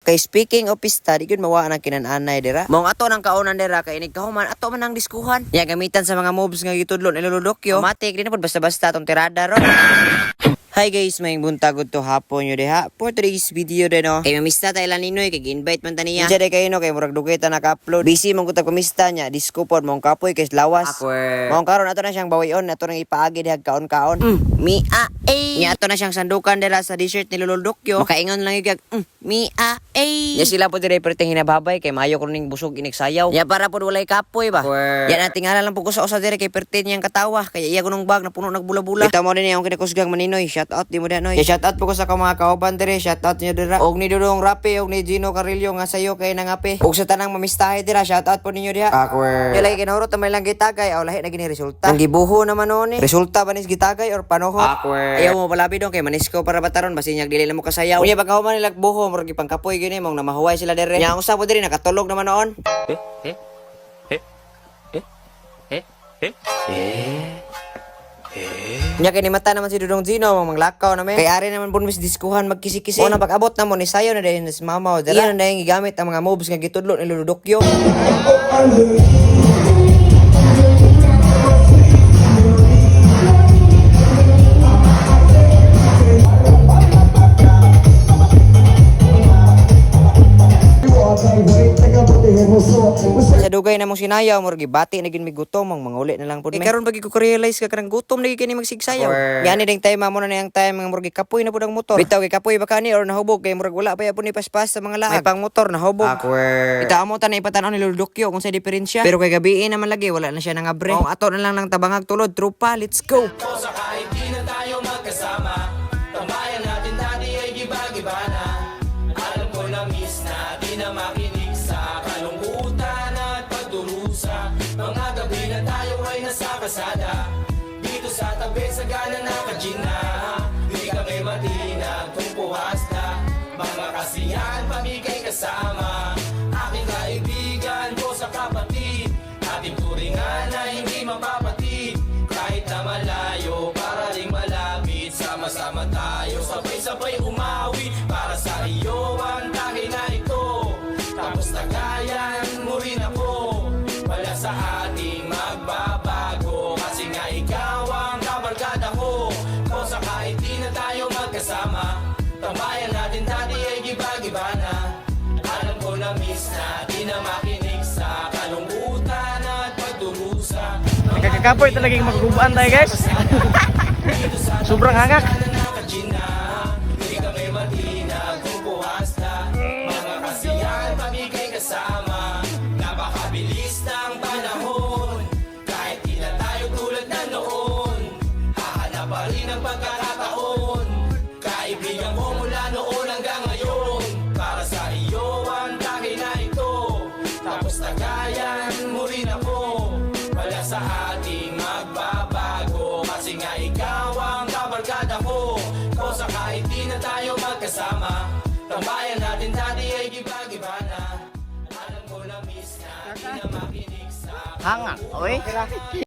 Kay speaking of pista, di gyud mawaan ang kinananay dira. Mong ato nang kaunan dira kay inig kahuman ato man ang diskuhan. Ya gamitan sa mga moves nga gitudlon ni Lolo Dokyo. Matik di na pod basta-basta tong tirada ron. Hi guys, may buntagod to hapon nyo deha. For today's video din no. Kay mamista tayo lang ninoy, kay invite man taniya. Diyan kayo no, kay murag dugay ta naka-upload. Busy mong kutag kumista niya, disco pod mong kapoy kay lawas. Mong karon ato na siyang bawion, ato nang ipaagi dihag kaon-kaon. Mia ay. Nya ato na siyang sandukan dira sa t-shirt ni Lolo Dokyo. Makaingon lang yung Mia ay. Nya sila po dire perting hinababay kay maayo ko ning busog inig sayaw. Nya para pod walay kapoy ba. Yan ang tingala lang po ko sa usa dire kay pertin niyang katawa. Kaya iya gunong bag na puno nagbula-bula. Kita mo din yung kinakusgang maninoy. Shout out di mo danoy. Shout out po ko sa mga kauban dire. Shout out niyo dira. Og ni Dudong Rapi og ni Gino Carillo nga sayo kay nangape. Og sa tanang mamistahe dira. Shout out po ninyo diha. Yo lagi kinahurot may lang gitagay aw lahi na gini resulta. Ang gibuho naman oni. Resulta ba nis gitagay or panohon? Ayaw mo palabi dong kay manisko para bataron basi nyag dili mo kasayaw. Unya pagkahuman nila buho murag ipangkapoy gini mong namahuway sila dire. Nya ang usa po diri nakatulog naman noon. Nya kay ni mata naman si Dudong Gino manglakaw na men. Kay ari naman pun mis diskuhan magkisi-kisi. O na pag-abot na mo ni sayo na dahil si mama o dala na dahil gigamit ang mga moves nga gitudlo ni Lolo Dokyo. Sa dugay na mong sinayaw mo gibati na gid mi gutom ang manguli na lang pud me. Karon pag ko realize ka kanang gutom na gid kini magsigsayaw. Yani ding time mo na yang time nga murag kapoy na pud ang motor. Bitaw kay kapoy ba kani or nahubog kay murag wala pa yapon ni paspas sa mga laag. May pang motor nahubog. Ita amo ta na ipatan-aw ni Lolo Dokyo kung sa diferensya. Pero kay gabi naman lagi wala na siya nangabre. Mao ato na lang nang tabangag tulod trupa. Let's go. Sa kahit di na tayo magkasama, tambayan natin dati ay giba-giba na. Alam ko na miss na di na makinig sa kalungkutan at pagdurusa. Mga gabi na tayo ay nasa kasada, dito sa tabi sa gana na kajina. Di kami matinag kung puhasta, mga kasiyahan pamigay kasama. Aking kaibigan ko sa kapatid, ating turingan na hindi mapapatid. Kahit na malayo, para ring malapit, sama-sama tayo, sabay-sabay umawi para sa iyo ang tahi na ito. Tapos tagayan mo rin ako, wala sa ating magbabago, kasi nga ikaw ang kabarkada ko. O sa kahit di na tayo magkasama, tambayan natin dati ay giba-giba na. Alam ko na miss na di na makinig sa kalungkutan at pagdurusa. Kakakapoy talagang magkubuan tayo guys. Sobrang hangak. Hindi kami matinag kung puhasta, mga kasiyahan pamigay kasama. Napakabilis ng panahon, kahit di na tayo tulad na noon. Hahanap pa rin ang pagkakataon, kaibigan ko mula noon hanggang ngayon. Para sa iyo ang tahi na ito, tapos tagayan mo rin ako. Wala sa ating magbabago, kasi nga ikaw ang kabarkada ko. O sa kahit di na tayo magkasama, tambayan natin dati ay giba-giba na. Alam ko na miss na di na makinig sa Hangak, oy.